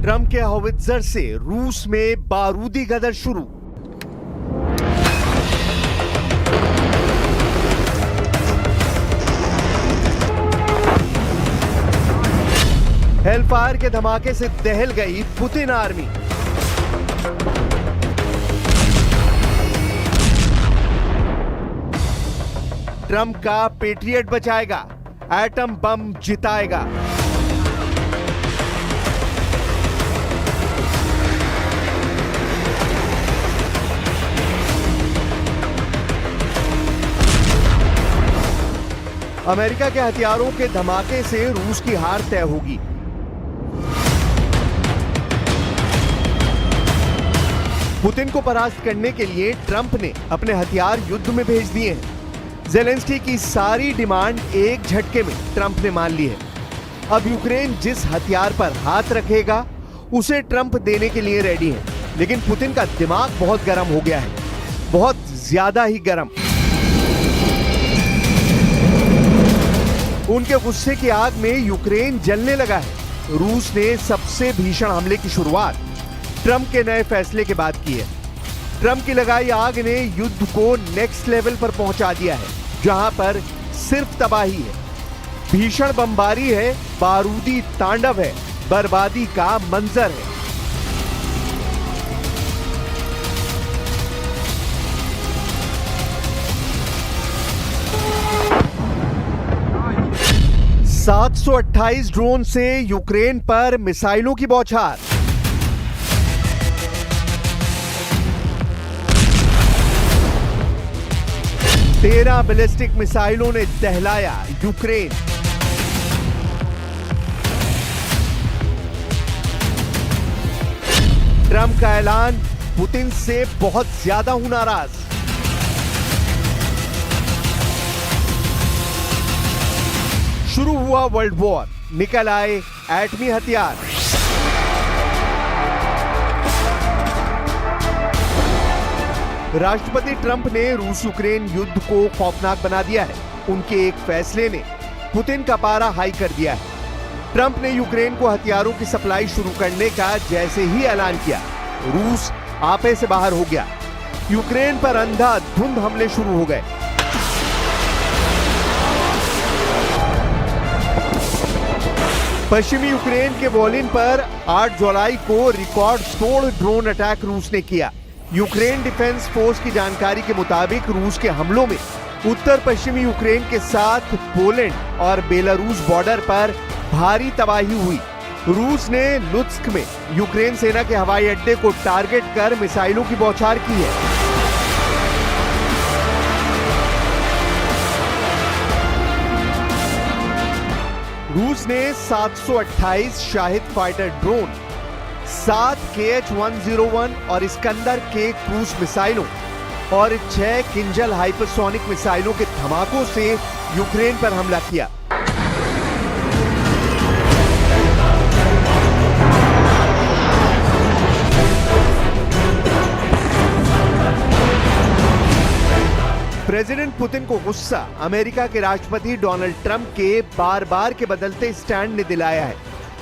Trump के howitzer से रूस में बारूदी गदर शुरू। हेलफायर के धमाके से दहल गई पुतिन आर्मी। ट्रंप का पेट्रियट बचाएगा, एटम बम जिताएगा। अमेरिका के हथियारों के धमाके से रूस की हार तय होगी। पुतिन को परास्त करने के लिए ट्रंप ने अपने हथियार युद्ध में भेज दिए हैं। ज़ेलेंस्की की सारी डिमांड एक झटके में ट्रंप ने मान ली है। अब यूक्रेन जिस हथियार पर हाथ रखेगा उसे ट्रंप देने के लिए रेडी है। लेकिन पुतिन का दिमाग बहुत गर्म हो गया है, बहुत ज्यादा ही गर्म। उनके गुस्से की आग में यूक्रेन जलने लगा है। रूस ने सबसे भीषण हमले की शुरुआत ट्रंप के नए फैसले के बाद की है। ट्रंप की लगाई आग ने युद्ध को नेक्स्ट लेवल पर पहुंचा दिया है, जहां पर सिर्फ तबाही है, भीषण बमबारी है, बारूदी तांडव है, बर्बादी का मंजर है। $728 ड्रोन से यूक्रेन पर मिसाइलों की बौछार। तेरह बैलिस्टिक मिसाइलों ने दहलाया यूक्रेन। ट्रंप का ऐलान पुतिन से बहुत ज्यादा हूं नाराज। शुरू हुआ वर्ल्ड वॉर, निकल आए एटमी हथियार। राष्ट्रपति ट्रंप ने रूस यूक्रेन युद्ध को खौफनाक बना दिया है। उनके एक फैसले ने पुतिन का पारा हाई कर दिया है। ट्रंप ने यूक्रेन को हथियारों की सप्लाई शुरू करने का जैसे ही ऐलान किया, रूस आपे से बाहर हो गया। यूक्रेन पर अंधाधुंध हमले शुरू हो गए। पश्चिमी यूक्रेन के वोलिन पर 8 जुलाई को रिकॉर्ड तोड़ ड्रोन अटैक रूस ने किया। यूक्रेन डिफेंस फोर्स की जानकारी के मुताबिक रूस के हमलों में उत्तर पश्चिमी यूक्रेन के साथ पोलैंड और बेलारूस बॉर्डर पर भारी तबाही हुई। रूस ने लुत्स्क में यूक्रेन सेना के हवाई अड्डे को टारगेट कर मिसाइलों की बौछार की है। रूस ने 728 शाहिद फाइटर ड्रोन, 7 KH-101 और इस्कंदर के क्रूज मिसाइलों और 6 किंजल हाइपरसोनिक मिसाइलों के धमाकों से यूक्रेन पर हमला किया। प्रेसिडेंट पुतिन को गुस्सा अमेरिका के राष्ट्रपति डोनाल्ड ट्रंप के बार बार के बदलते स्टैंड ने दिलाया है।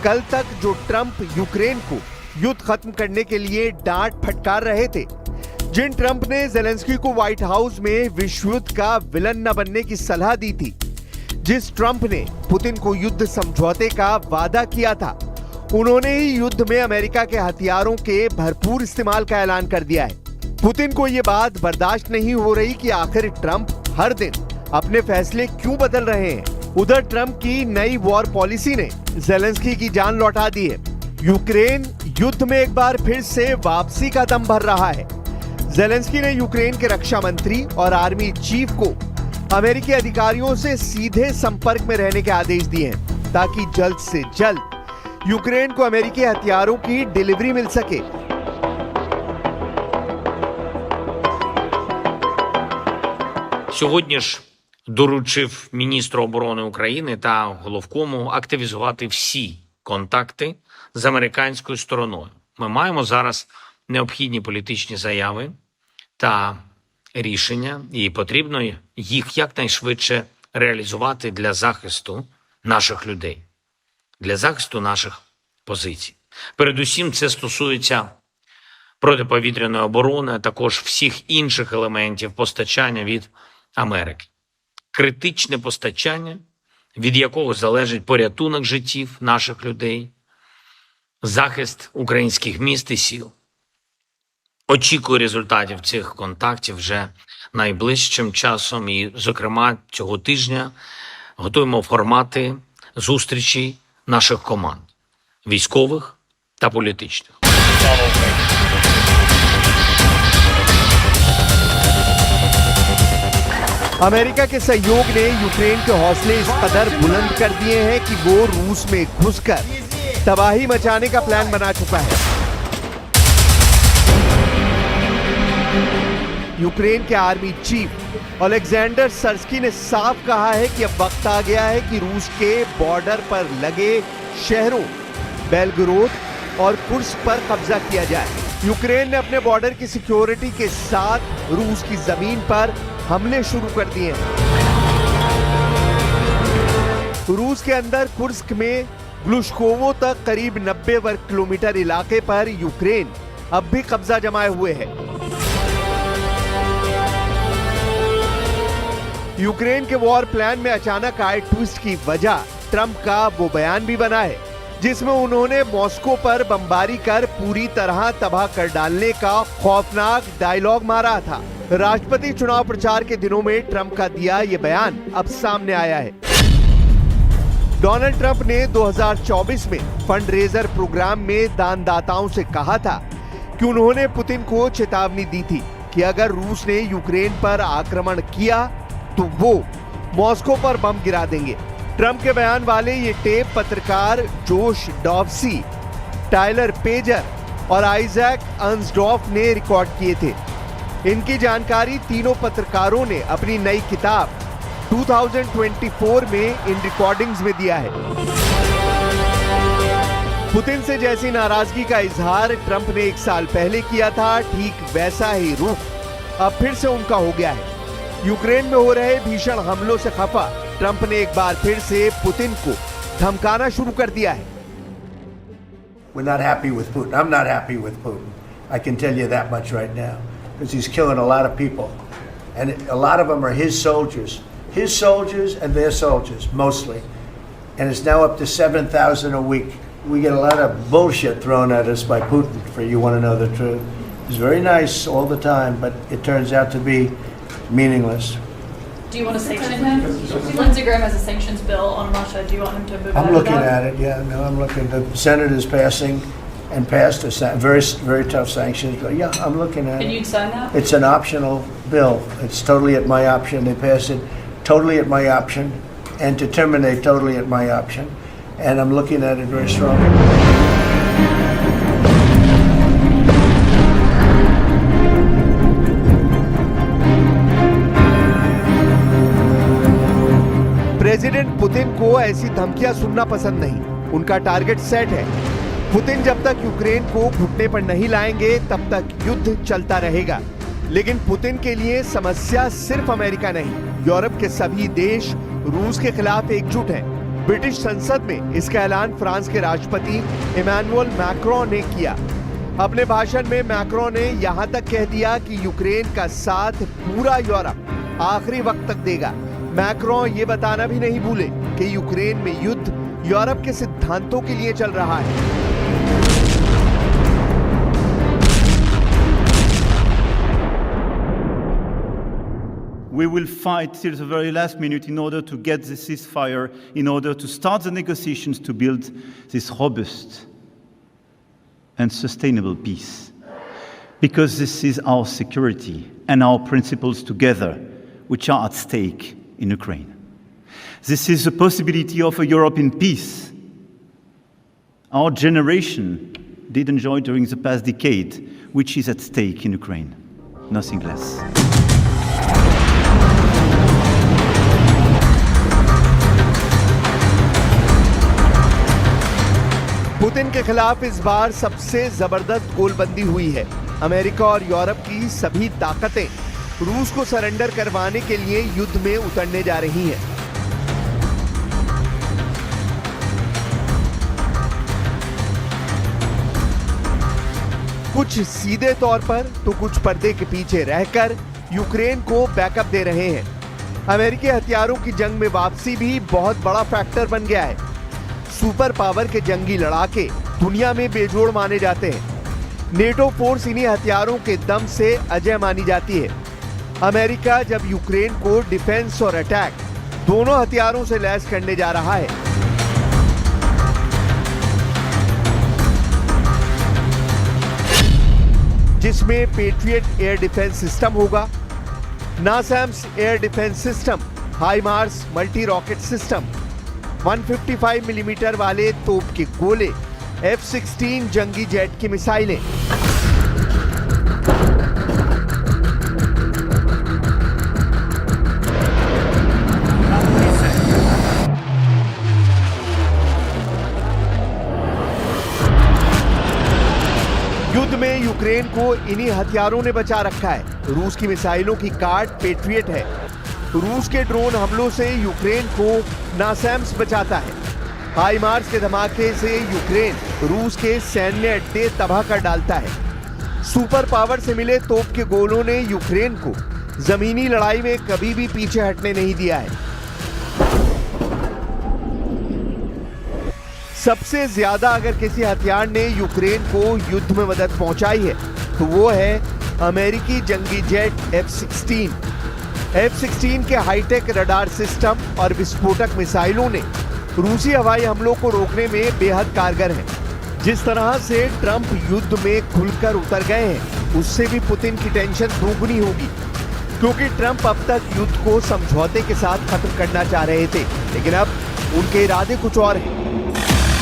कल तक जो ट्रंप यूक्रेन को युद्ध खत्म करने के लिए डांट फटकार रहे थे, जिन ट्रंप ने ज़ेलेंस्की को व्हाइट हाउस में विश्व युद्ध का विलन न बनने की सलाह दी थी, जिस ट्रंप ने पुतिन को युद्ध समझौते का वादा किया था, उन्होंने ही युद्ध में अमेरिका के हथियारों के भरपूर इस्तेमाल का ऐलान कर दिया है। पुतिन को यह बात बर्दाश्त नहीं हो रही कि आखिर ट्रंप हर दिन अपने फैसले क्यों बदल रहे हैं। उधर ट्रंप की नई वॉर पॉलिसी ने ज़ेलेंस्की की जान लौटा दी है। यूक्रेन युद्ध में एक बार फिर से वापसी का दम भर रहा है। ज़ेलेंस्की ने यूक्रेन के रक्षा मंत्री और आर्मी चीफ को अमेरिकी अधिकारियों से सीधे संपर्क में रहने के आदेश दिए हैं, ताकि जल्द से जल्द यूक्रेन को अमेरिकी हथियारों की डिलीवरी मिल सके। Сьогодні ж доручив міністру оборони України та головкому активізувати всі контакти з американською стороною. Ми маємо зараз необхідні політичні заяви та рішення, і потрібно їх якнайшвидше реалізувати для захисту наших людей, для захисту наших позицій. Передусім, це стосується протиповітряної оборони, а також всіх інших елементів постачання від Америки. Критичне постачання, від якого залежить порятунок життів наших людей, захист українських міст і сіл. Очікую результатів цих контактів вже найближчим часом і, зокрема, цього тижня готуємо формати зустрічей наших команд – військових та політичних. अमेरिका के सहयोग ने यूक्रेन के हौसले इस कदर बुलंद कर दिए हैं कि वो रूस में घुसकर तबाही मचाने का प्लान बना चुका है। यूक्रेन के आर्मी चीफ ओलेक्जेंडर सर्स्की ने साफ कहा है कि अब वक्त आ गया है कि रूस के बॉर्डर पर लगे शहरों बेलगोरोद और कुर्स्क पर कब्जा किया जाए। यूक्रेन ने अपने बॉर्डर की सिक्योरिटी के साथ रूस की जमीन पर हमले शुरू कर दिए हैं। रूस के अंदर कुर्स्क में ग्लुश्कोवो तक करीब 90 वर्ग किलोमीटर इलाके पर यूक्रेन अब भी कब्जा जमाए हुए है। यूक्रेन के वॉर प्लान में अचानक आए ट्विस्ट की वजह ट्रंप का वो बयान भी बना है जिसमें उन्होंने मॉस्को पर बमबारी कर पूरी तरह तबाह कर डालने का खौफनाक डायलॉग मारा था। राष्ट्रपति चुनाव प्रचार के दिनों में ट्रंप का दिया ये बयान अब सामने आया है। डोनाल्ड ट्रंप ने 2024 में फंड रेजर प्रोग्राम में दानदाताओं से कहा था कि उन्होंने पुतिन को चेतावनी दी थी कि अगर रूस ने यूक्रेन पर आक्रमण किया तो वो मॉस्को पर बम गिरा देंगे। ट्रंप के बयान वाले ये टेप पत्रकार जोश डॉवसी, टाइलर पेजर और आइजैक अंसडॉफ ने रिकॉर्ड किए थे। इनकी जानकारी तीनों पत्रकारों ने अपनी नई किताब 2024 में इन रिकॉर्डिंग्स में दिया है। पुतिन से जैसी नाराजगी का इजहार ट्रंप ने 1 साल पहले किया था, ठीक वैसा ही रुख अब फिर से उनका हो गया है। यूक्रेन में हो रहे भीषण हमलों से खफा ट्रंप ने एक बार फिर से पुतिन को धमकाना शुरू कर दिया है। We're not happy with Putin. I'm not happy with Putin. I can tell you that much right now, because he's killing a lot of people, and a lot of them are his soldiers and their soldiers mostly, and it's now up to 7,000 a week. We get a lot of bullshit thrown at us by Putin. For you want to know the truth, he's very nice all the time, but it turns out to be meaningless. Do you want to sanction him? Lindsey Graham has a sanctions bill on Russia. Do you want him to move ahead I'm looking with that? at it. Yeah, no, I'm looking. The Senate is passing and passed a very, very tough sanctions bill. Yeah, I'm looking at it. And you'd sign that? It's an optional bill. It's totally at my option. They passed it totally at my option, and to terminate totally at my option. And I'm looking at it very strongly. President Putin को ऐसी धमकियां सुनना पसंद नहीं। उनका target set है। Putin जब तक यूक्रेन को घुटने पर नहीं लाएंगे तब तक युद्ध चलता रहेगा। लेकिन पुतिन के लिए समस्या सिर्फ अमेरिका नहीं, यूरोप के सभी देश रूस के खिलाफ एकजुट हैं। ब्रिटिश संसद में इसका ऐलान फ्रांस के राष्ट्रपति इमैनुअल मैक्रोन ने किया। अपने भाषण में मैक्रोन ने यहां तक कह दिया कि यूक्रेन का साथ पूरा यूरोप आखिरी वक्त तक देगा। मैक्रोन ये बताना भी नहीं भूले कि यूक्रेन में युद्ध यूरोप के सिद्धांतों के लिए चल रहा है। We will fight till the very last minute in order to get the ceasefire, in order to start the negotiations to build this robust and sustainable peace. Because this is our security and our principles together which are at stake in Ukraine. This is the possibility of a Europe in peace. Our generation did enjoy during the past decade, which is at stake in Ukraine. Nothing less. Putin के खिलाफ इस बार सबसे जबरदस्त गोलबंदी हुई है। America और Europe की सभी ताकतें रूस को सरेंडर करवाने के लिए युद्ध में उतरने जा रही हैं। कुछ सीधे तौर पर तो कुछ पर्दे के पीछे रहकर यूक्रेन को बैकअप दे रहे हैं। अमेरिकी हथियारों की जंग में वापसी भी बहुत बड़ा फैक्टर बन गया है। सुपर पावर के जंगी लड़ाके दुनिया में बेजोड़ माने जाते हैं। नेटो फोर्स इन्हीं हथियारों के दम से अजय मानी जाती है। अमेरिका जब यूक्रेन को डिफेंस और अटैक दोनों हथियारों से लैस करने जा रहा है, जिसमें पेट्रियट एयर डिफेंस सिस्टम होगा, NASAMS air defence system, HIMARS multi rocket system, 155 millimetre वाले तोप के गोले, F-16 जंगी जेट की मिसाइलें, युद्ध में यूक्रेन को इन्हीं हथियारों ने बचा रखा है। रूस की मिसाइलों की काट पेट्रियट है। रूस के ड्रोन हमलों से यूक्रेन को नासैम्स बचाता है। हाइमार्स के धमाके से यूक्रेन रूस के सैन्य अड्डे तबाह कर डालता है। सुपर पावर से मिले तोप के गोलों ने यूक्रेन को जमीनी लड़ाई में कभी भी पीछे हटने नहीं दिया है। सबसे ज्यादा अगर किसी हथियार ने यूक्रेन को युद्ध में मदद पहुंचाई है तो वो है अमेरिकी जंगी जेट F-16। F-16 के हाईटेक रडार सिस्टम और विस्फोटक मिसाइलों ने रूसी हवाई हमलों को रोकने में बेहद कारगर हैं। जिस तरह से ट्रंप युद्ध में खुलकर उतर गए हैं, उससे भी पुतिन की टेंशन दोगुनी होगी, क्योंकि ट्रंप अब तक युद्ध को समझौते के साथ खत्म करना चाह रहे थे, लेकिन अब उनके इरादे कुछ और हैं।